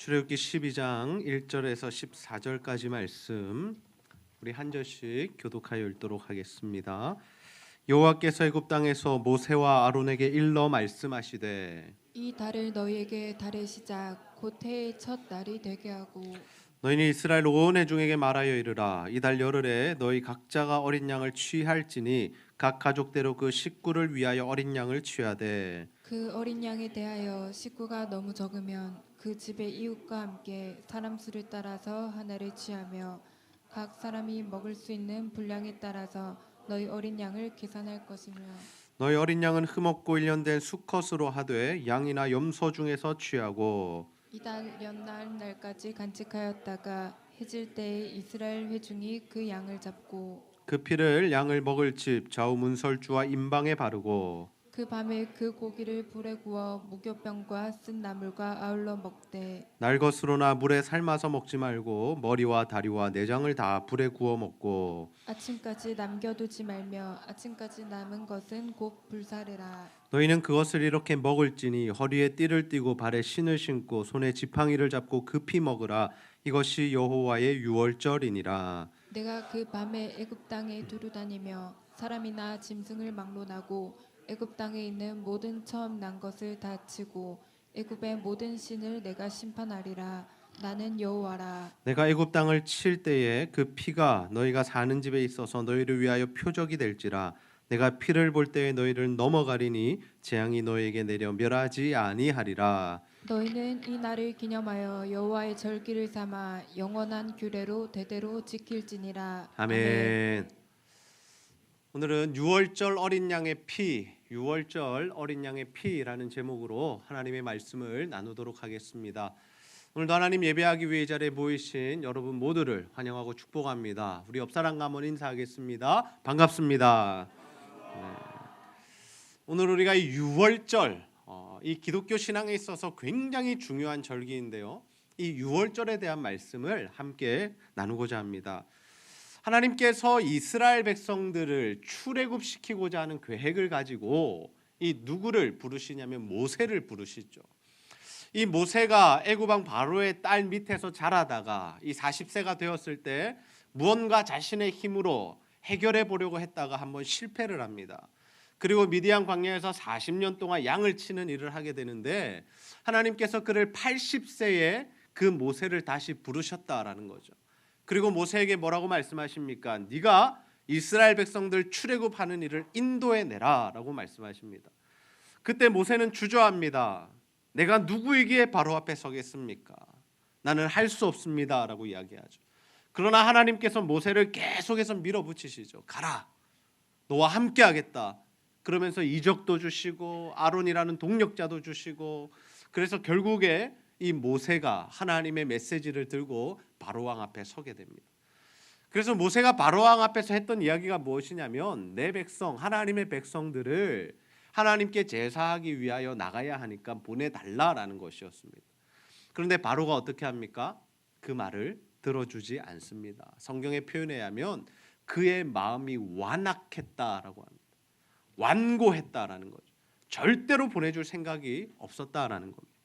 출애굽기 12장 1절에서 14절까지 말씀 우리 한 절씩 교독하여 읽도록 하겠습니다. 여호와께서 애굽 땅에서 모세와 아론에게 일러 말씀하시되 이 달을 너희에게 달의 시작 곧 해의 첫 날이 되게 하고 너희는 이스라엘 온 회중에게 말하여 이르라 이달 열흘에 너희 각자가 어린 양을 취할지니 각 가족대로 그 식구를 위하여 어린 양을 취하되 그 어린 양에 대하여 식구가 너무 적으면 그 집의 이웃과 함께 사람 수를 따라서 하나를 취하며 각 사람이 먹을 수 있는 분량에 따라서 너희 어린 양을 계산할 것이며 너희 어린 양은 흠없고 일련된 수컷으로 하되 양이나 염소 중에서 취하고 이달 연날 날까지 간직하였다가 해질 때에 이스라엘 회중이 그 양을 잡고 그 피를 양을 먹을 집 좌우 문설주와 임방에 바르고 그 밤에 그 고기를 불에 구워 무교병과 쓴 나물과 아울러 먹되 날 것으로나 물에 삶아서 먹지 말고 머리와 다리와 내장을 다 불에 구워 먹고 아침까지 남겨두지 말며 아침까지 남은 것은 곧 불사르라. 너희는 그것을 이렇게 먹을지니 허리에 띠를 띠고 발에 신을 신고 손에 지팡이를 잡고 급히 먹으라. 이것이 여호와의 유월절이니라. 내가 그 밤에 애굽 땅에 두루다니며 사람이나 짐승을 막론하고 애굽 땅에 있는 모든 처음 난 것을 다 치고 애굽의 모든 신을 내가 심판하리라. 나는 여호와라. 내가 애굽 땅을 칠 때에 그 피가 너희가 사는 집에 있어서 너희를 위하여 표적이 될지라. 내가 피를 볼 때에 너희를 넘어가리니 재앙이 너희에게 내려 멸하지 아니하리라. 너희는 이 날을 기념하여 여호와의 절기를 삼아 영원한 규례로 대대로 지킬지니라. 아멘. 오늘은 유월절 어린 양의 피, 유월절 어린 양의 피라는 제목으로 하나님의 말씀을 나누도록 하겠습니다. 오늘도 하나님 예배하기 위해 이 자리에 모이신 여러분 모두를 환영하고 축복합니다. 우리 옆사람과 한번 인사하겠습니다. 반갑습니다. 네. 오늘 우리가 이 유월절, 이 기독교 신앙에 있어서 굉장히 중요한 절기인데요. 이 유월절에 대한 말씀을 함께 나누고자 합니다. 하나님께서 이스라엘 백성들을 출애굽시키고자 하는 계획을 가지고 이 누구를 부르시냐면 모세를 부르시죠. 이 모세가 애굽 왕 바로의 딸 밑에서 자라다가 이 40세가 되었을 때 무언가 자신의 힘으로 해결해 보려고 했다가 한번 실패를 합니다. 그리고 미디안 광야에서 40년 동안 양을 치는 일을 하게 되는데 하나님께서 그를 80세에 그 모세를 다시 부르셨다라는 거죠. 그리고 모세에게 뭐라고 말씀하십니까? 네가 이스라엘 백성들 출애굽하는 일을 인도해 내라라고 말씀하십니다. 그때 모세는 주저합니다. 내가 누구에게 바로 앞에 서겠습니까? 나는 할 수 없습니다라고 이야기하죠. 그러나 하나님께서 모세를 계속해서 밀어붙이시죠. 가라. 너와 함께 하겠다. 그러면서 이적도 주시고 아론이라는 동력자도 주시고 그래서 결국에 이 모세가 하나님의 메시지를 들고 바로왕 앞에 서게 됩니다. 그래서 모세가 바로왕 앞에서 했던 이야기가 무엇이냐면 내 백성 하나님의 백성들을 하나님께 제사하기 위하여 나가야 하니까 보내달라라는 것이었습니다. 그런데 바로가 어떻게 합니까? 그 말을 들어주지 않습니다. 성경의 표현에 의하면 그의 마음이 완악했다라고 합니다. 완고했다라는 거죠. 절대로 보내줄 생각이 없었다라는 겁니다.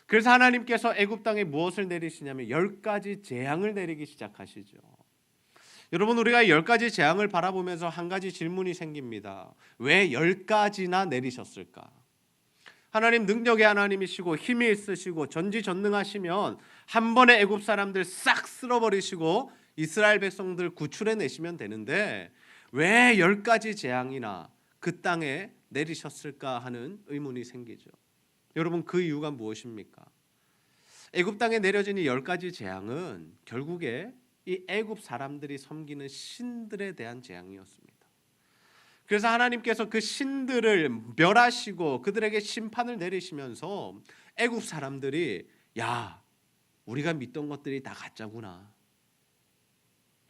그래서 하나님께서 애굽 땅에 무엇을 내리시냐면 10가지 재앙을 내리기 시작하시죠. 여러분 우리가 10가지 재앙을 바라보면서 한 가지 질문이 생깁니다. 왜 10가지나 내리셨을까? 하나님 능력의 하나님이시고 힘이 있으시고 전지전능하시면 한 번에 애굽 사람들 싹 쓸어버리시고 이스라엘 백성들 구출해 내시면 되는데 왜 10가지 재앙이나 그 땅에 내리셨을까 하는 의문이 생기죠. 여러분 그 이유가 무엇입니까? 애굽 땅에 내려진 이 10가지 재앙은 결국에 이 애굽 사람들이 섬기는 신들에 대한 재앙이었습니다. 그래서 하나님께서 그 신들을 멸하시고 그들에게 심판을 내리시면서 애굽 사람들이 야 우리가 믿던 것들이 다 가짜구나.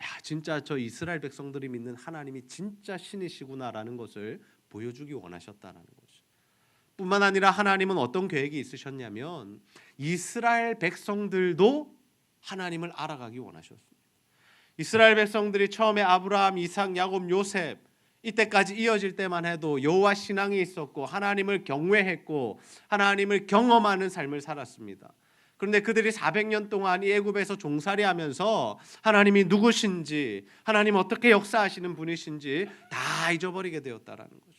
야 진짜 저 이스라엘 백성들이 믿는 하나님이 진짜 신이시구나라는 것을 보여주기 원하셨다라는 거죠. 뿐만 아니라 하나님은 어떤 계획이 있으셨냐면 이스라엘 백성들도 하나님을 알아가기 원하셨습니다. 이스라엘 백성들이 처음에 아브라함, 이삭, 야곱, 요셉 이때까지 이어질 때만 해도 여호와 신앙이 있었고 하나님을 경외했고 하나님을 경험하는 삶을 살았습니다. 그런데 그들이 400년 동안 이 애굽에서 종살이하면서 하나님이 누구신지, 하나님 어떻게 역사하시는 분이신지 다 잊어버리게 되었다라는 거죠.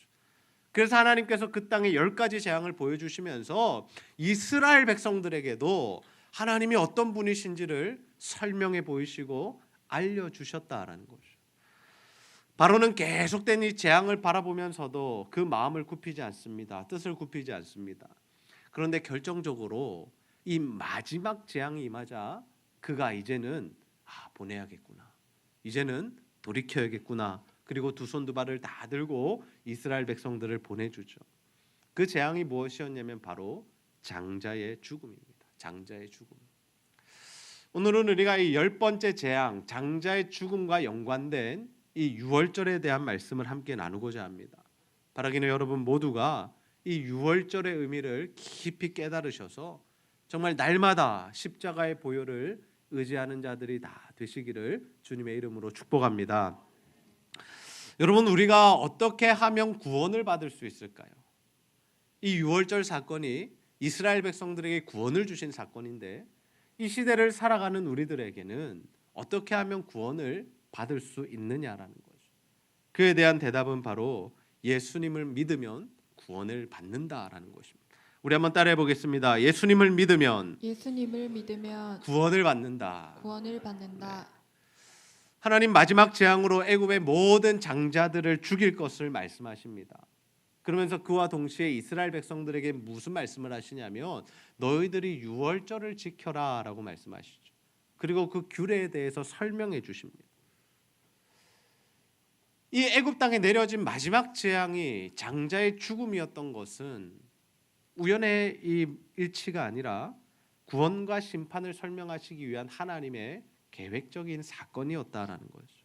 그래서 하나님께서 그 땅에 10가지 재앙을 보여주시면서 이스라엘 백성들에게도 하나님이 어떤 분이신지를 설명해 보이시고 알려주셨다라는 거죠. 바로는 계속된 이 재앙을 바라보면서도 그 마음을 굽히지 않습니다. 뜻을 굽히지 않습니다. 그런데 결정적으로 이 마지막 재앙이 임하자 그가 이제는 보내야겠구나, 이제는 돌이켜야겠구나, 그리고 두 손 두 발을 다 들고 이스라엘 백성들을 보내주죠. 그 재앙이 무엇이었냐면 바로 장자의 죽음입니다. 장자의 죽음. 오늘은 우리가 이 10번째 재앙, 장자의 죽음과 연관된 이 유월절에 대한 말씀을 함께 나누고자 합니다. 바라기는 여러분 모두가 이 유월절의 의미를 깊이 깨달으셔서 정말 날마다 십자가의 보혈을 의지하는 자들이 다 되시기를 주님의 이름으로 축복합니다. 여러분, 우리가 어떻게 하면 구원을 받을 수 있을까요? 이 유월절 사건이 이스라엘 백성들에게 구원을 주신 사건인데 이 시대를 살아가는 우리들에게는 어떻게 하면 구원을 받을 수 있느냐라는 거죠. 그에 대한 대답은 바로 예수님을 믿으면 구원을 받는다라는 것입니다. 우리 한번 따라해 보겠습니다. 예수님을 믿으면 구원을 받는다. 구원을 받는다. 하나님 마지막 재앙으로 애굽의 모든 장자들을 죽일 것을 말씀하십니다. 그러면서 그와 동시에 이스라엘 백성들에게 무슨 말씀을 하시냐면 너희들이 유월절을 지켜라라고 말씀하시죠. 그리고 그 규례에 대해서 설명해 주십니다. 이 애굽 땅에 내려진 마지막 재앙이 장자의 죽음이었던 것은 우연의 이 일치가 아니라 구원과 심판을 설명하시기 위한 하나님의 계획적인 사건이었다라는 거죠.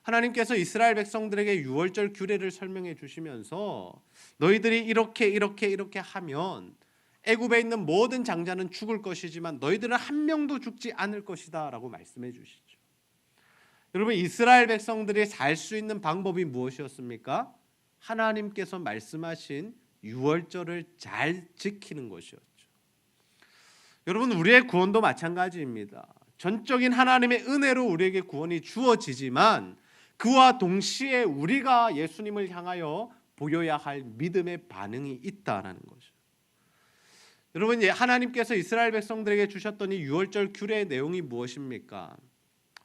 하나님께서 이스라엘 백성들에게 유월절 규례를 설명해 주시면서 너희들이 이렇게 하면 애굽에 있는 모든 장자는 죽을 것이지만 너희들은 한 명도 죽지 않을 것이다라고 말씀해 주시죠. 여러분, 이스라엘 백성들이 살 수 있는 방법이 무엇이었습니까? 하나님께서 말씀하신 유월절을 잘 지키는 것이었죠. 여러분, 우리의 구원도 마찬가지입니다. 전적인 하나님의 은혜로 우리에게 구원이 주어지지만 그와 동시에 우리가 예수님을 향하여 보여야 할 믿음의 반응이 있다라는 거죠. 여러분, 하나님께서 이스라엘 백성들에게 주셨던 이 유월절 규례의 내용이 무엇입니까?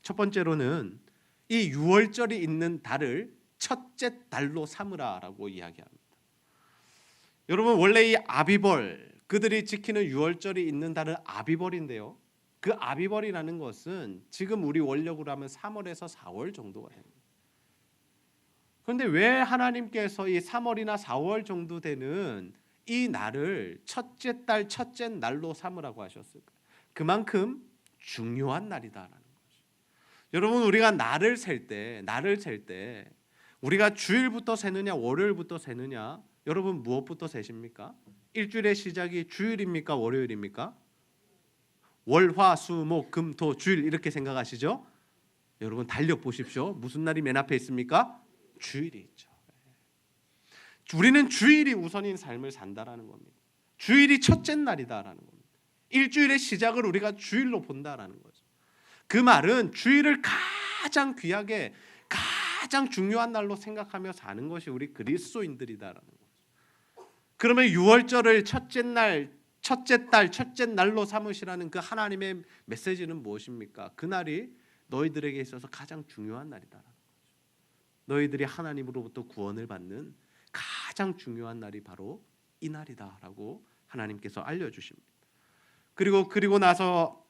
첫 번째로는 이 유월절이 있는 달을 첫째 달로 삼으라라고 이야기합니다. 여러분, 원래 이 아비벌, 그들이 지키는 유월절이 있는 달은 아비벌인데요. 그 아비벌이라는 것은 지금 우리 원력으로 하면 3월에서 4월 정도가 됩니다. 그런데 왜 하나님께서 이 3월이나 4월 정도 되는 이 날을 첫째 달 첫째 날로 삼으라고 하셨을까요? 그만큼 중요한 날이다라는 거죠. 여러분, 우리가 날을 셀 때 우리가 주일부터 세느냐 월요일부터 세느냐, 여러분 무엇부터 세십니까? 일주일의 시작이 주일입니까 월요일입니까? 월, 화, 수, 목, 금, 토, 주일 이렇게 생각하시죠? 여러분 달력 보십시오. 무슨 날이 맨 앞에 있습니까? 주일이 있죠. 우리는 주일이 우선인 삶을 산다라는 겁니다. 주일이 첫째 날이다라는 겁니다. 일주일의 시작을 우리가 주일로 본다라는 거죠. 그 말은 주일을 가장 귀하게, 가장 중요한 날로 생각하며 사는 것이 우리 그리스도인들이다라는 거죠. 그러면 유월절을 첫째 날, 첫째 달, 첫째 날로 삼으시라는 그 하나님의 메시지는 무엇입니까? 그날이 너희들에게 있어서 가장 중요한 날이다라는 거죠. 너희들이 하나님으로부터 구원을 받는 가장 중요한 날이 바로 이 날이다라고 하나님께서 알려주십니다. 그리고 나서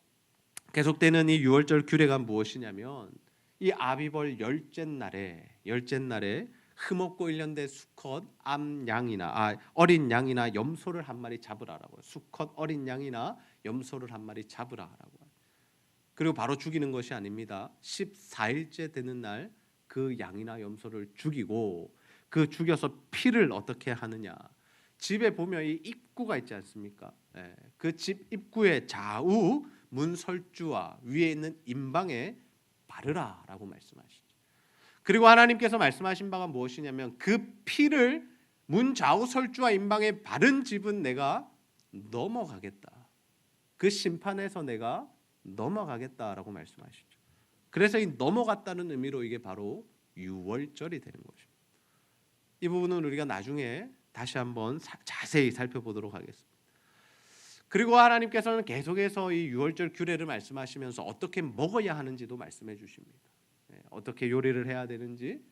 계속되는 이 유월절 규례가 무엇이냐면 이 아비벌 열째 날에 흠없고 일년된 수컷 어린 양이나 염소를 한 마리 잡으라라고요. 수컷 어린 양이나 염소를 한 마리 잡으라라고. 그리고 바로 죽이는 것이 아닙니다. 14일째 되는 날 그 양이나 염소를 죽이고 그 죽여서 피를 어떻게 하느냐? 집에 보면 이 입구가 있지 않습니까? 그 집 입구의 좌우 문설주와 위에 있는 임방에 바르라라고 말씀하시죠. 그리고 하나님께서 말씀하신 바가 무엇이냐면 그 피를 문 좌우 설주와 임방에 바른 집은 내가 넘어가겠다. 그 심판에서 내가 넘어가겠다라고 말씀하시죠. 그래서 이 넘어갔다는 의미로 이게 바로 유월절이 되는 것입니다. 이 부분은 우리가 나중에 다시 한번 자세히 살펴보도록 하겠습니다. 그리고 하나님께서는 계속해서 이 유월절 규례를 말씀하시면서 어떻게 먹어야 하는지도 말씀해 주십니다. 어떻게 요리를 해야 되는지,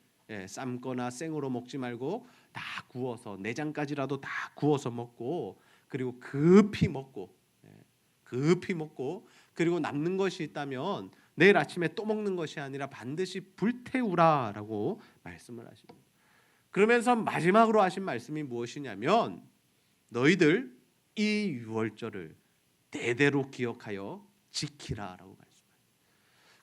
삶거나 생으로 먹지 말고 다 구워서 내장까지라도 다 구워서 먹고, 그리고 급히 먹고 그리고 남는 것이 있다면 내일 아침에 또 먹는 것이 아니라 반드시 불태우라라고 말씀을 하십니다. 그러면서 마지막으로 하신 말씀이 무엇이냐면 너희들 이 유월절을 대대로 기억하여 지키라라고 말씀합니다.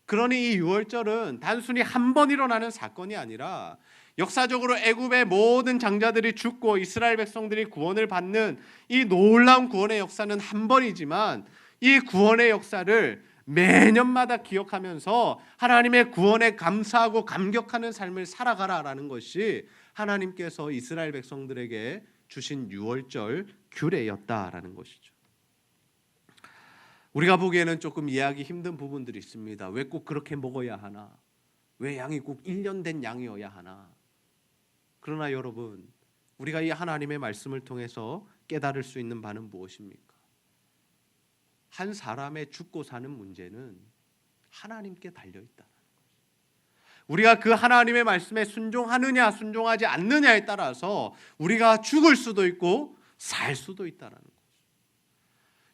그러니 이 유월절은 단순히 한 번 일어나는 사건이 아니라 역사적으로 애굽의 모든 장자들이 죽고 이스라엘 백성들이 구원을 받는 이 놀라운 구원의 역사는 한 번이지만 이 구원의 역사를 매년마다 기억하면서 하나님의 구원에 감사하고 감격하는 삶을 살아가라라는 것이 하나님께서 이스라엘 백성들에게 주신 유월절 규례였다라는 것이죠. 우리가 보기에는 조금 이해하기 힘든 부분들이 있습니다. 왜 꼭 그렇게 먹어야 하나? 왜 양이 꼭 1년 된 양이어야 하나? 그러나 여러분, 우리가 이 하나님의 말씀을 통해서 깨달을 수 있는 바는 무엇입니까? 한 사람의 죽고 사는 문제는 하나님께 달려있다. 우리가 그 하나님의 말씀에 순종하느냐 순종하지 않느냐에 따라서 우리가 죽을 수도 있고 살 수도 있다는 거죠.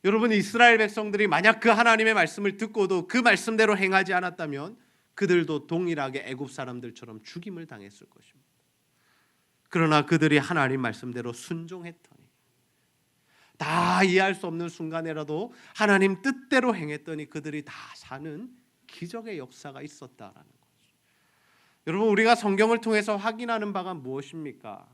여러분, 이스라엘 백성들이 만약 그 하나님의 말씀을 듣고도 그 말씀대로 행하지 않았다면 그들도 동일하게 애굽 사람들처럼 죽임을 당했을 것입니다. 그러나 그들이 하나님 말씀대로 순종했더니 다 이해할 수 없는 순간에라도 하나님 뜻대로 행했더니 그들이 다 사는 기적의 역사가 있었다라는 거죠. 여러분, 우리가 성경을 통해서 확인하는 바가 무엇입니까?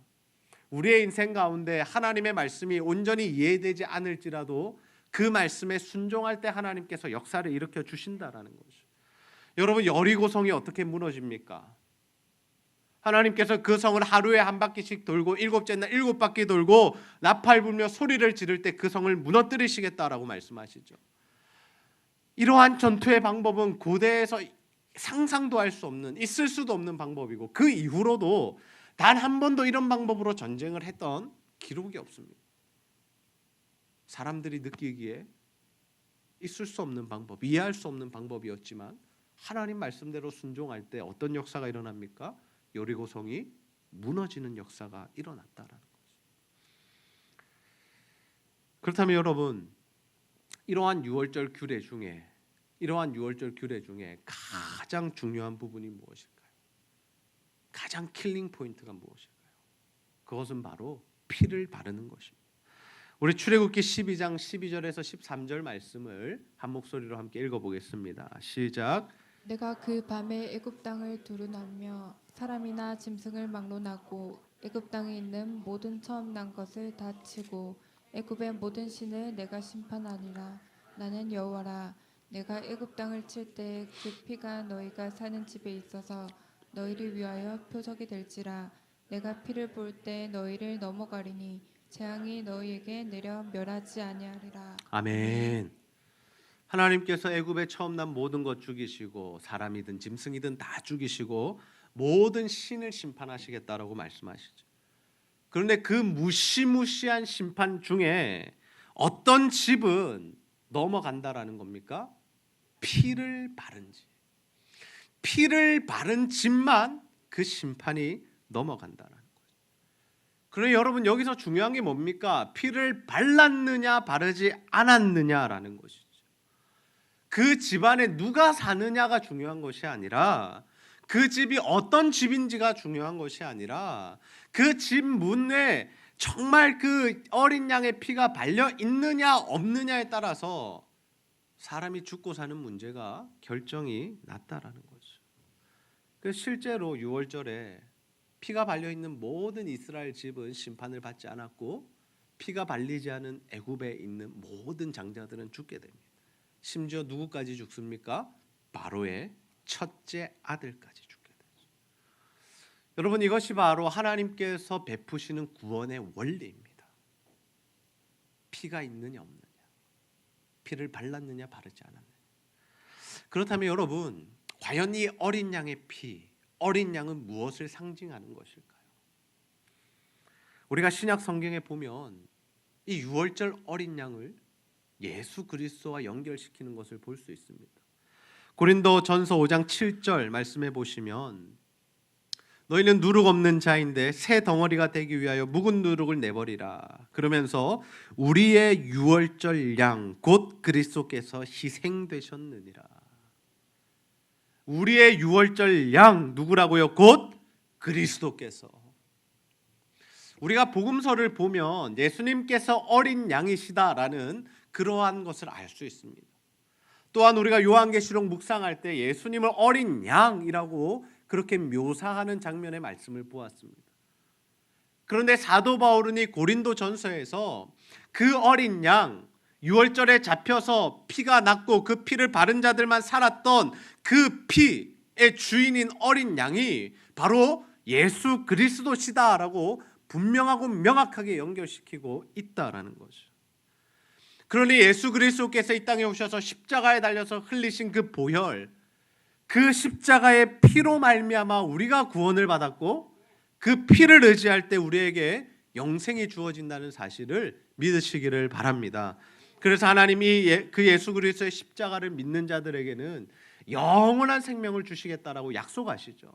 우리의 인생 가운데 하나님의 말씀이 온전히 이해되지 않을지라도 그 말씀에 순종할 때 하나님께서 역사를 일으켜 주신다라는 거죠. 여러분, 여리고성이 어떻게 무너집니까? 하나님께서 그 성을 하루에 한 바퀴씩 돌고 일곱째 날 7바퀴 돌고 나팔 불며 소리를 지를 때 그 성을 무너뜨리시겠다라고 말씀하시죠. 이러한 전투의 방법은 고대에서 상상도 할 수 없는, 있을 수도 없는 방법이고 그 이후로도 단 한 번도 이런 방법으로 전쟁을 했던 기록이 없습니다. 사람들이 느끼기에 있을 수 없는 방법, 이해할 수 없는 방법이었지만 하나님 말씀대로 순종할 때 어떤 역사가 일어납니까? 여리고성이 무너지는 역사가 일어났다라는 거죠. 그렇다면 여러분, 이러한 유월절 규례 중에 가장 중요한 부분이 무엇일까요? 가장 킬링 포인트가 무엇일까요? 그것은 바로 피를 바르는 것입니다. 우리 출애굽기 12장 12절에서 13절 말씀을 한 목소리로 함께 읽어보겠습니다. 시작. 내가 그 밤에 애굽 땅을 두루나며 사람이나 짐승을 막론하고 애굽 땅에 있는 모든 처음 난 것을 다 치고 애굽의 모든 신을 내가 심판하니라. 나는 여호와라. 내가 애굽 땅을 칠 때 그 피가 너희가 사는 집에 있어서 너희를 위하여 표적이 될지라. 내가 피를 볼 때 너희를 넘어가리니 재앙이 너희에게 내려 멸하지 아니하리라. 아멘. 하나님께서 애굽에 처음 난 모든 것 죽이시고 사람이든 짐승이든 다 죽이시고 모든 신을 심판하시겠다라고 말씀하시죠. 그런데 그 무시무시한 심판 중에 어떤 집은 넘어간다라는 겁니까? 피를 바른 집. 피를 바른 집만 그 심판이 넘어간다는 거예요. 그러니 여러분, 여기서 중요한 게 뭡니까? 피를 발랐느냐 바르지 않았느냐라는 것이죠. 그 집안에 누가 사느냐가 중요한 것이 아니라, 그 집이 어떤 집인지가 중요한 것이 아니라, 그 집 문에 정말 그 어린 양의 피가 발려 있느냐 없느냐에 따라서 사람이 죽고 사는 문제가 결정이 났다라는 거죠. 그래서 실제로 유월절에 피가 발려 있는 모든 이스라엘 집은 심판을 받지 않았고, 피가 발리지 않은 애굽에 있는 모든 장자들은 죽게 됩니다. 심지어 누구까지 죽습니까? 바로의 첫째 아들까지 죽게 되죠. 여러분, 이것이 바로 하나님께서 베푸시는 구원의 원리입니다. 피가 있느냐 없느냐, 피를 발랐느냐 바르지 않았느냐. 그렇다면 여러분, 과연 이 어린 양의 피, 어린 양은 무엇을 상징하는 것일까요? 우리가 신약 성경에 보면 이 유월절 어린 양을 예수 그리스도와 연결시키는 것을 볼 수 있습니다. 고린도전서 5장 7절 말씀해 보시면 너희는 누룩 없는 자인데 새 덩어리가 되기 위하여 묵은 누룩을 내버리라. 그러면서 우리의 유월절 양 곧 그리스도께서 희생되셨느니라. 우리의 유월절 양 누구라고요? 곧 그리스도께서. 우리가 복음서를 보면 예수님께서 어린 양이시다라는 그러한 것을 알 수 있습니다. 또한 우리가 요한계시록 묵상할 때 예수님을 어린 양이라고 그렇게 묘사하는 장면의 말씀을 보았습니다. 그런데 사도 바울은 이 고린도전서에서 그 어린 양, 유월절에 잡혀서 피가 났고 그 피를 바른 자들만 살았던 그 피의 주인인 어린 양이 바로 예수 그리스도시다라고 분명하고 명확하게 연결시키고 있다라는 거죠. 그러니 예수 그리스도께서 이 땅에 오셔서 십자가에 달려서 흘리신 그 보혈, 그 십자가의 피로 말미암아 우리가 구원을 받았고 그 피를 의지할 때 우리에게 영생이 주어진다는 사실을 믿으시기를 바랍니다. 그래서 하나님이 그 예수 그리스도의 십자가를 믿는 자들에게는 영원한 생명을 주시겠다라고 약속하시죠.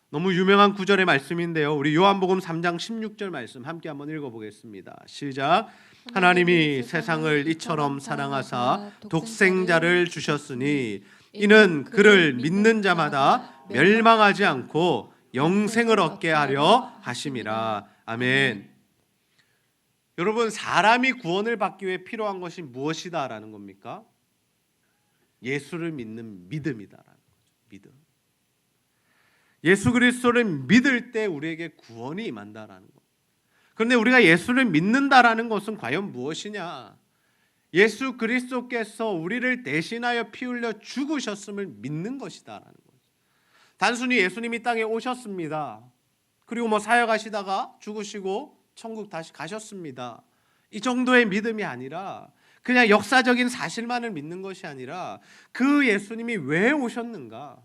너무 유명한 구절의 말씀인데요. 우리 요한복음 3장 16절 말씀 함께 한번 읽어보겠습니다. 시작. 하나님이 세상을 이처럼 사랑하사 독생자를 주셨으니 이는 그를 믿는 자마다 멸망하지 않고 영생을 얻게 하려 하심이라. 아멘. 여러분, 사람이 구원을 받기 위해 필요한 것이 무엇이다라는 겁니까? 예수를 믿는 믿음이다라는 거죠. 믿음. 예수 그리스도를 믿을 때 우리에게 구원이 임한다라는 것. 그런데 우리가 예수를 믿는다라는 것은 과연 무엇이냐? 예수 그리스도께서 우리를 대신하여 피 흘려 죽으셨음을 믿는 것이다라는 거죠. 단순히 예수님이 땅에 오셨습니다. 그리고 사역하시다가 죽으시고 천국 다시 가셨습니다. 이 정도의 믿음이 아니라 그냥 역사적인 사실만을 믿는 것이 아니라 그 예수님이 왜 오셨는가?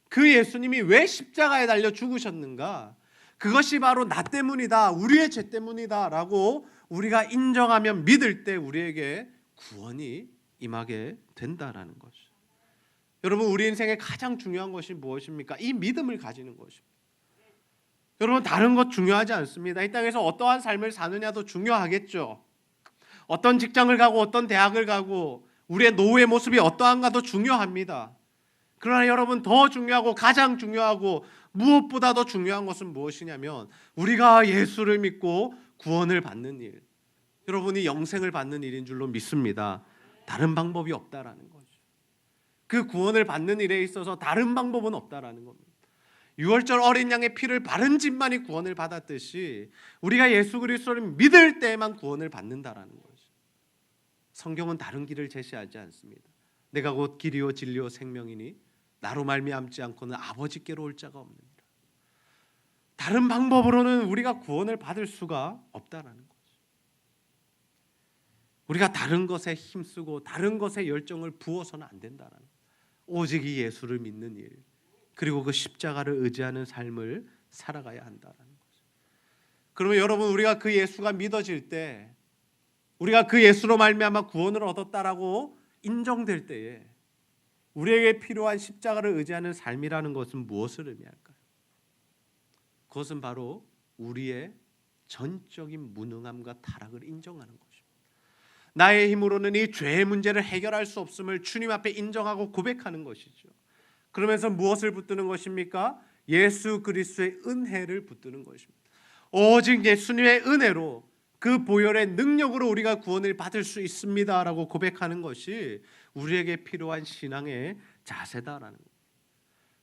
그 예수님이 왜 십자가에 달려 죽으셨는가? 그것이 바로 나 때문이다, 우리의 죄 때문이다 라고 우리가 인정하면 믿을 때 우리에게 구원이 임하게 된다라는 것이죠. 여러분, 우리 인생에 가장 중요한 것이 무엇입니까? 이 믿음을 가지는 것입니다. 여러분, 다른 것 중요하지 않습니다. 이 땅에서 어떠한 삶을 사느냐도 중요하겠죠. 어떤 직장을 가고 어떤 대학을 가고 우리의 노후의 모습이 어떠한가도 중요합니다. 그러나 여러분, 더 중요하고 가장 중요하고 무엇보다 더 중요한 것은 무엇이냐면 우리가 예수를 믿고 구원을 받는 일, 여러분이 영생을 받는 일인 줄로 믿습니다. 다른 방법이 없다라는 거죠. 그 구원을 받는 일에 있어서 다른 방법은 없다라는 겁니다. 유월절 어린 양의 피를 바른 집만이 구원을 받았듯이 우리가 예수 그리스도를 믿을 때에만 구원을 받는다라는 거죠. 성경은 다른 길을 제시하지 않습니다. 내가 곧 길이요 진리요 생명이니 나로 말미암지 않고는 아버지께로 올 자가 없느니라. 다른 방법으로는 우리가 구원을 받을 수가 없다라는 거죠. 우리가 다른 것에 힘쓰고 다른 것에 열정을 부어서는 안 된다라는 거죠. 오직 이 예수를 믿는 일, 그리고 그 십자가를 의지하는 삶을 살아가야 한다라는 거죠. 그러면 여러분, 우리가 그 예수가 믿어질 때, 우리가 그 예수로 말미암아 구원을 얻었다라고 인정될 때에 우리에게 필요한 십자가를 의지하는 삶이라는 것은 무엇을 의미할까요? 그것은 바로 우리의 전적인 무능함과 타락을 인정하는 것입니다. 나의 힘으로는 이 죄의 문제를 해결할 수 없음을 주님 앞에 인정하고 고백하는 것이죠. 그러면서 무엇을 붙드는 것입니까? 예수 그리스도의 은혜를 붙드는 것입니다. 오직 예수님의 은혜로, 그 보혈의 능력으로 우리가 구원을 받을 수 있습니다라고 고백하는 것이 우리에게 필요한 신앙의 자세다라는 거예요.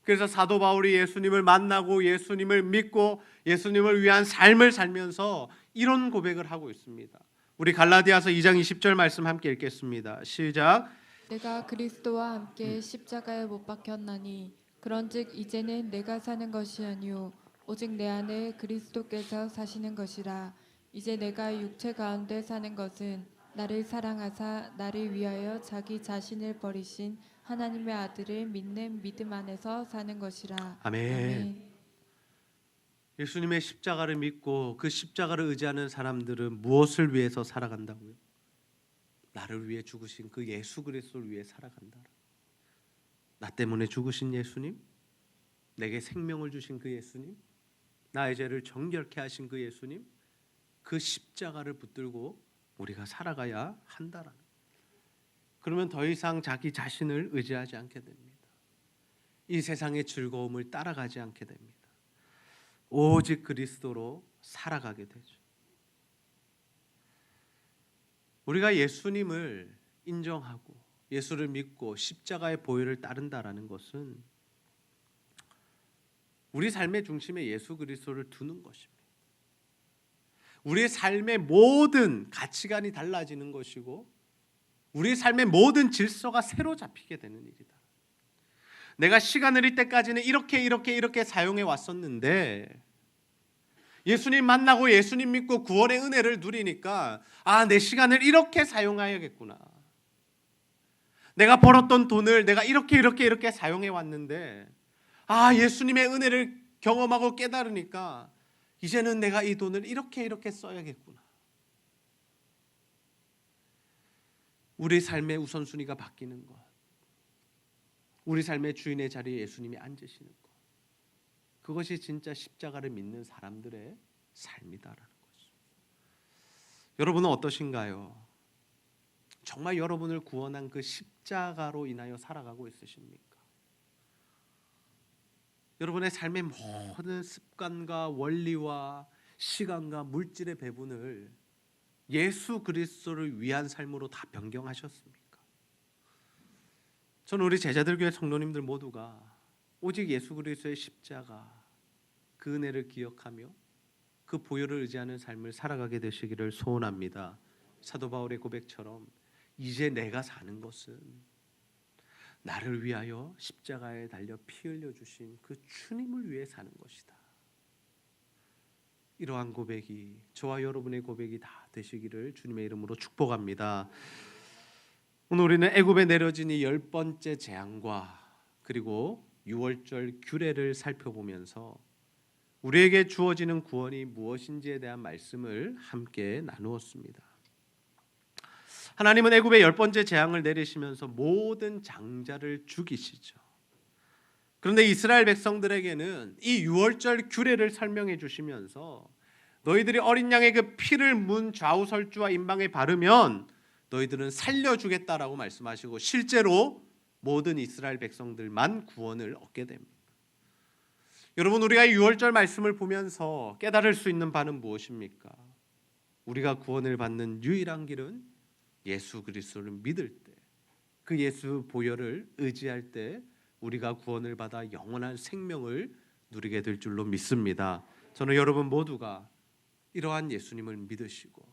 그래서 사도 바울이 예수님을 만나고 예수님을 믿고 예수님을 위한 삶을 살면서 이런 고백을 하고 있습니다. 우리 갈라디아서 2장 20절 말씀 함께 읽겠습니다. 시작. 내가 그리스도와 함께 십자가에 못 박혔나니 그런즉 이제는 내가 사는 것이 아니요 오직 내 안에 그리스도께서 사시는 것이라. 이제 내가 육체 가운데 사는 것은 나를 사랑하사 나를 위하여 자기 자신을 버리신 하나님의 아들을 믿는 믿음 안에서 사는 것이라. 아멘. 예수님의 십자가를 믿고 그 십자가를 의지하는 사람들은 무엇을 위해서 살아간다고요? 나를 위해 죽으신 그 예수 그리스도를 위해 살아간다. 나 때문에 죽으신 예수님, 내게 생명을 주신 그 예수님, 나의 죄를 정결케 하신 그 예수님, 그 십자가를 붙들고 우리가 살아가야 한다라는. 그러면 더 이상 자기 자신을 의지하지 않게 됩니다. 이 세상의 즐거움을 따라가지 않게 됩니다. 오직 그리스도로 살아가게 되죠. 우리가 예수님을 인정하고 예수를 믿고 십자가의 보혈을 따른다라는 것은 우리 삶의 중심에 예수 그리스도를 두는 것입니다. 우리의 삶의 모든 가치관이 달라지는 것이고 우리의 삶의 모든 질서가 새로 잡히게 되는 일이다. 내가 시간을 잃을 때까지는 이렇게 사용해 왔었는데 예수님 만나고 예수님 믿고 구원의 은혜를 누리니까 내 시간을 이렇게 사용해야겠구나. 내가 벌었던 돈을 내가 이렇게 사용해 왔는데 예수님의 은혜를 경험하고 깨달으니까 이제는 내가 이 돈을 이렇게 써야겠구나. 우리 삶의 우선순위가 바뀌는 것, 우리 삶의 주인의 자리에 예수님이 앉으시는 것, 그것이 진짜 십자가를 믿는 사람들의 삶이다라는 거죠. 여러분은 어떠신가요? 정말 여러분을 구원한 그 십자가로 인하여 살아가고 있으십니까? 여러분의 삶의 모든 습관과 원리와 시간과 물질의 배분을 예수 그리스도를 위한 삶으로 다 변경하셨습니까? 저는 우리 제자들 교회 성도님들 모두가 오직 예수 그리스도의 십자가 그 은혜를 기억하며 그 보혈을 의지하는 삶을 살아가게 되시기를 소원합니다. 사도 바울의 고백처럼 이제 내가 사는 것은 나를 위하여 십자가에 달려 피 흘려 주신 그 주님을 위해 사는 것이다. 이러한 고백이 저와 여러분의 고백이 다 되시기를 주님의 이름으로 축복합니다. 오늘 우리는 애굽에 내려진 이 10번째 재앙과 그리고 유월절 규례를 살펴보면서 우리에게 주어지는 구원이 무엇인지에 대한 말씀을 함께 나누었습니다. 하나님은 애굽의 10번째 재앙을 내리시면서 모든 장자를 죽이시죠. 그런데 이스라엘 백성들에게는 이 유월절 규례를 설명해 주시면서 너희들이 어린 양의 그 피를 문 좌우설주와 임방에 바르면 너희들은 살려주겠다라고 말씀하시고 실제로 모든 이스라엘 백성들만 구원을 얻게 됩니다. 여러분, 우리가 유월절 말씀을 보면서 깨달을 수 있는 바는 무엇입니까? 우리가 구원을 받는 유일한 길은 예수 그리스도를 믿을 때, 그 예수 보혈을 의지할 때 우리가 구원을 받아 영원한 생명을 누리게 될 줄로 믿습니다. 저는 여러분 모두가 이러한 예수님을 믿으시고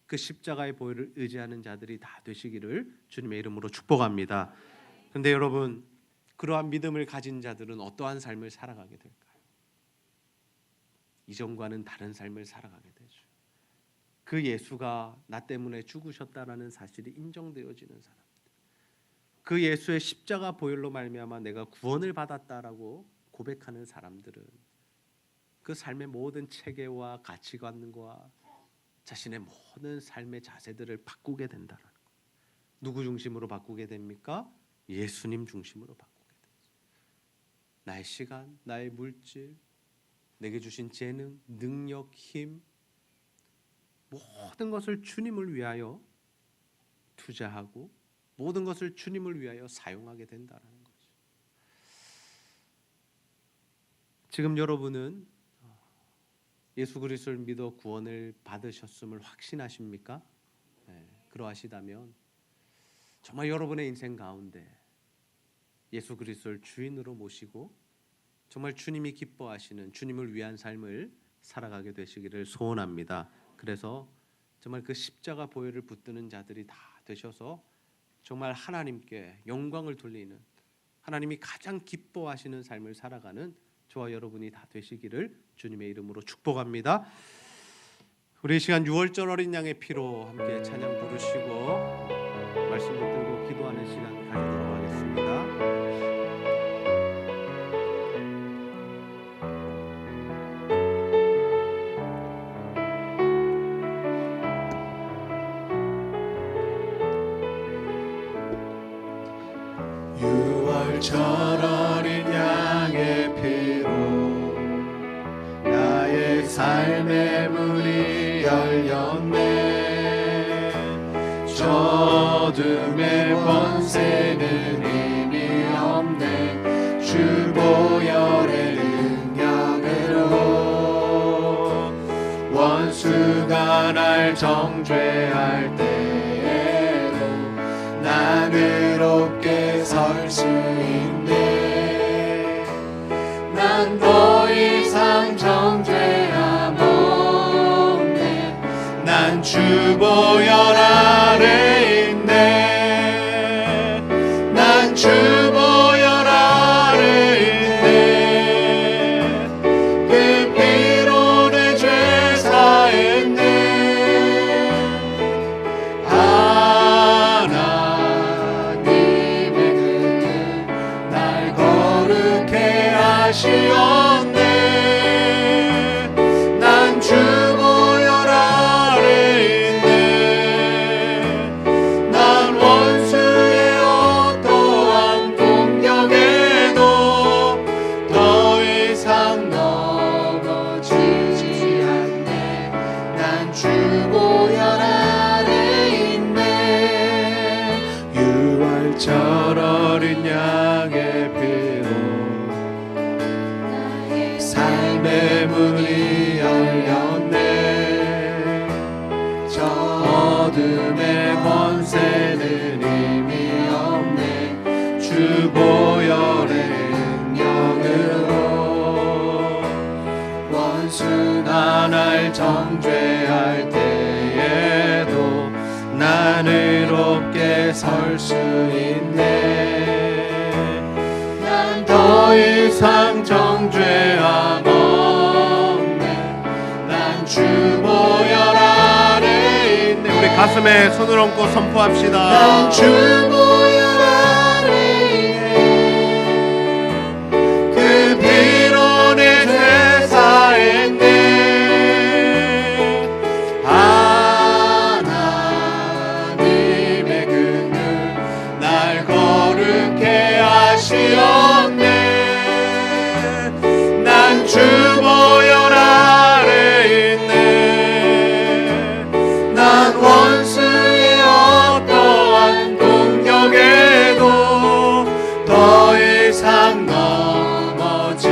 그 십자가의 보혈을 의지하는 자들이 다 되시기를 주님의 이름으로 축복합니다. 그런데 여러분, 그러한 믿음을 가진 자들은 어떠한 삶을 살아가게 될까요? 이전과는 다른 삶을 살아가게 되죠. 그 예수가 나 때문에 죽으셨다라는 사실이 인정되어지는 사람들, 그 예수의 십자가 보혈로 말미암아 내가 구원을 받았다라고 고백하는 사람들은 그 삶의 모든 체계와 가치관과 자신의 모든 삶의 자세들을 바꾸게 된다라는 것. 누구 중심으로 바꾸게 됩니까? 예수님 중심으로 바꾸게 되죠. 나의 시간, 나의 물질, 내게 주신 재능, 능력, 힘, 모든 것을 주님을 위하여 투자하고 모든 것을 주님을 위하여 사용하게 된다는 거죠. 지금 여러분은 예수 그리스도를 믿어 구원을 받으셨음을 확신하십니까? 네, 그러하시다면 정말 여러분의 인생 가운데 예수 그리스도를 주인으로 모시고 정말 주님이 기뻐하시는 주님을 위한 삶을 살아가게 되시기를 소원합니다. 그래서 정말 그 십자가 보혈을 붙드는 자들이 다 되셔서 정말 하나님께 영광을 돌리는, 하나님이 가장 기뻐하시는 삶을 살아가는 저와 여러분이 다 되시기를 주님의 이름으로 축복합니다. 우리 이 시간 6월절 어린 양의 피로 함께 찬양 부르시고 말씀 붙들고 기도하는 시간 가지도록 하겠습니다. 6월절 어린 양의 피로 나의 삶의 문이 열렸네. 저 어둠의 권세는 힘이 없네. 주 보혈의 능력으로 원수가 날 정죄할 때에도 난 의롭게 설 수 있네. 난 더 이상 정죄함 없네. 난 주 보혈 아래 있네. 난 주 보혈 아래 있네. 그 피로 내 죄 사했네. 하시었네. 난 주 보혈 아래 있네. 난 원수의 어떠한 공격에도 더 이상 넘어지지 않네. 난 주 보혈 아래 있네. 6월절 어린 양의 피로 삶의 문이 열렸네. 저 어둠의 권세는 힘이 없네. 주 보혈의 능력으로 원수가 날 정죄할 때에도 난 의롭게 설 수 있네. 난 더 이상 정죄함 없네. 난 주 보혈 아래 있네. 우리 가슴에 손을 얹고 선포합시다. 난 주 보혈 아래 있네. 그 피로 내 죄 사했네. 하나님의 긍휼 날 거룩해 하시었네. 난 주 보혈 아래 있네. 난 원수의 어떠한 공격에도 더 이상 넘어지지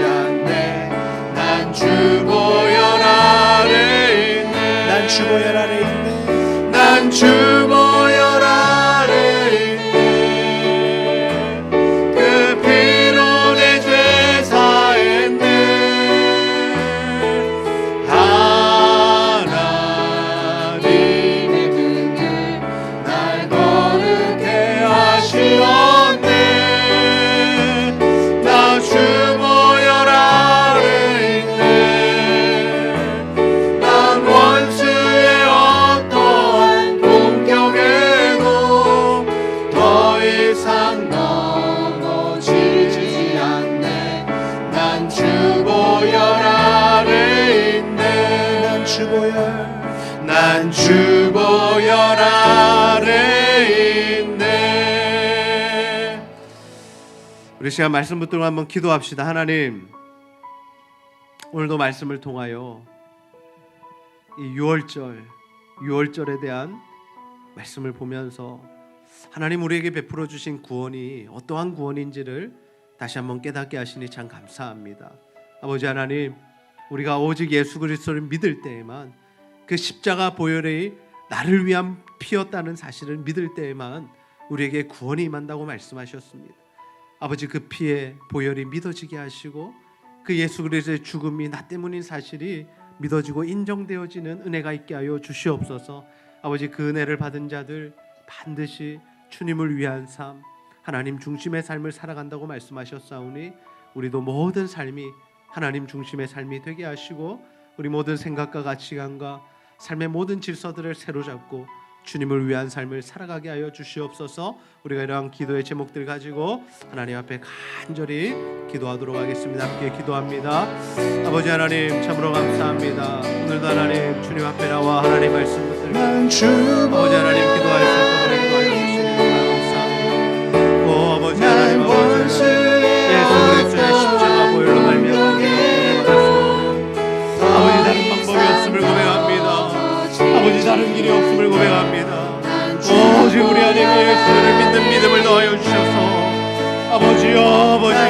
않네. 난 주 보혈 아래 있네. 난 주 보혈 아래 있네. 난 주 보혈 아래 있네. 그 피로 내 죄 사했네. 하나님의 긍휼 날 거룩해 하시었네. 나 주 보혈 아래 있네. 난 원수의 어떠한 공격에도 더 이상 넘어지지 않네. 난 주 보혈 아래 있네. 난 주 보혈, 난 주 보혈 아래 있네. 우리 시간 말씀 붙들고 한번 기도합시다. 하나님, 오늘도 말씀을 통하여 이 6월절에 대한 말씀을 보면서 하나님 우리에게 베풀어 주신 구원이 어떠한 구원인지를 다시 한번 깨닫게 하시니 참 감사합니다. 아버지 하나님, 우리가 오직 예수 그리스도를 믿을 때에만, 그 십자가 보혈이 나를 위한 피였다는 사실을 믿을 때에만 우리에게 구원이 임한다고 말씀하셨습니다. 아버지, 그 피에 보혈이 믿어지게 하시고 그 예수 그리스도의 죽음이 나 때문인 사실이 믿어지고 인정되어지는 은혜가 있게 하여 주시옵소서. 아버지, 그 은혜를 받은 자들 반드시 주님을 위한 삶, 하나님 중심의 삶을 살아간다고 말씀하셨사오니 우리도 모든 삶이 하나님 중심의 삶이 되게 하시고 우리 모든 생각과 가치관과 삶의 모든 질서들을 새로잡고 주님을 위한 삶을 살아가게 하여 주시옵소서. 우리가 이러한 기도의 제목들 가지고 하나님 앞에 간절히 기도하도록 하겠습니다. 함께 기도합니다. 아버지 하나님 참으로 감사합니다. 오늘도 하나님 주님 앞에 나와 하나님 말씀 붙들고 아버지 하나님 기도할 수 있도록 인도하여 주시니 감사합니다. 오 아버지 하나님 아버지 예수 그리스도의 십자가 보혈로 말미암아 아버지 다른 방법이 없음을 고백합니다. 아버지 다른 길이 없음을 고백합니다. 오직 우리 안에 예수를 믿는 믿음을 더하여 주셔서 아버지여 아버지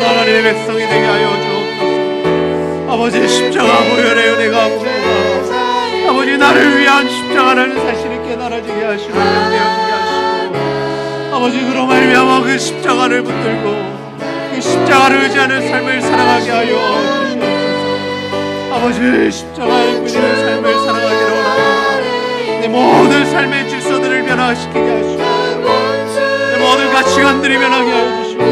하나님의 백성이 되게 하여 주옵소서. 아버지 십자가 보혈의 은혜가 옵니다. 아버지 나를 위한 십자가라는 사실을 깨달아지게 하시고 명령하게 하시고 아버지 그로 말미암아 그 십자가를 붙들고 그 십자가를 의지하는 삶을 살아가게 하여 주시옵소서. 아버지 십자가의 의미있는 삶을 살아가기를 원합니다. 내 모든 삶의 질서들을 변화시키게 하시고 내 모든 가치관들이 변하게 하여 주시고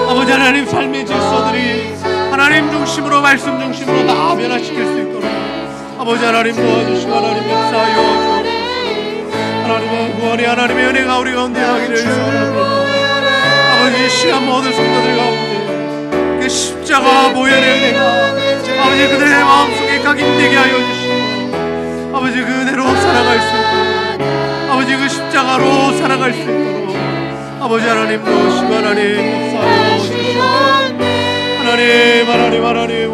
아버지 하나님 삶의 질서들이 하나님 중심으로 말씀 중심으로 다 변화시킬 수 있도록 아버지 하나님 도와주시고 하나님 역사하여 주옵소서. 하나님의 구원이 하나님의 은혜가 우리 가운데 하기를 소원합니다. 아버지 이 시간 모든 성도들 가운데 그 십자가 보혈의 은혜가 아버지 그들의 마음속에 각인되게 하여 주시고 아버지 그 은혜로 살아갈 수 있도록 아버지 그 십자가로 살아갈 수 있도록 아버지 하나님 도우시고 하나님 역사하여 주시고 하나님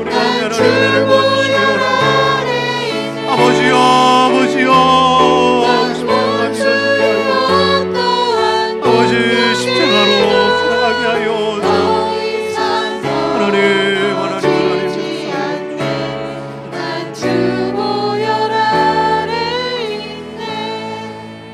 우리 가운데 하나님 은혜를 부어주시기 원합니다. 아버지여 아버지 십자가로 살아가게 하여 주옵소서. 하나님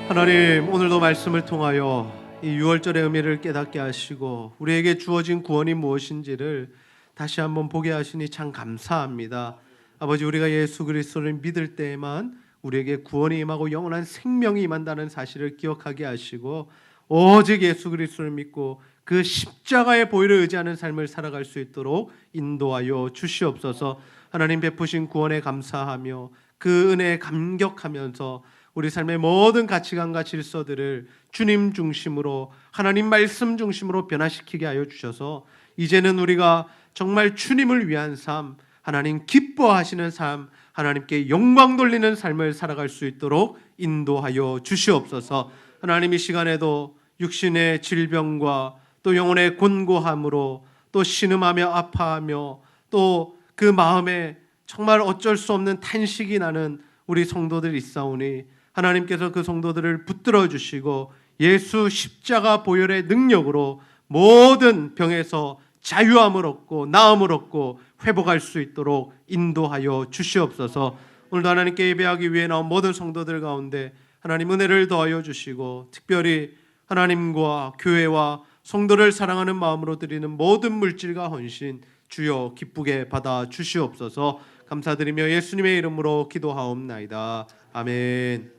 하나님 오늘도 말씀을 통하여 이 유월절의 의미를 깨닫게 하시고 우리에게 주어진 구원이 무엇인지를 다시 한번 보게 하시니 참 감사합니다. 아버지 우리가 예수 그리스도를 믿을 때에만 우리에게 구원이 임하고 영원한 생명이 임한다는 사실을 기억하게 하시고 오직 예수 그리스도를 믿고 그 십자가의 보혈을 의지하는 삶을 살아갈 수 있도록 인도하여 주시옵소서. 하나님 베푸신 구원에 감사하며 그 은혜에 감격하면서 우리 삶의 모든 가치관과 질서들을 주님 중심으로 하나님 말씀 중심으로 변화시키게 하여 주셔서 이제는 우리가 정말 주님을 위한 삶, 하나님 기뻐하시는 삶, 하나님께 영광 돌리는 삶을 살아갈 수 있도록 인도하여 주시옵소서. 하나님 이 시간에도 육신의 질병과 또 영혼의 곤고함으로 또 신음하며 아파하며 또 그 마음에 정말 어쩔 수 없는 탄식이 나는 우리 성도들 있사오니 하나님께서 그 성도들을 붙들어 주시고 예수 십자가 보혈의 능력으로 모든 병에서 자유함을 얻고 나음을 얻고 회복할 수 있도록 인도하여 주시옵소서. 오늘도 하나님께 예배하기 위해 나온 모든 성도들 가운데 하나님 은혜를 더하여 주시고 특별히 하나님과 교회와 성도를 사랑하는 마음으로 드리는 모든 물질과 헌신 주여 기쁘게 받아 주시옵소서. 감사드리며 예수님의 이름으로 기도하옵나이다. 아멘.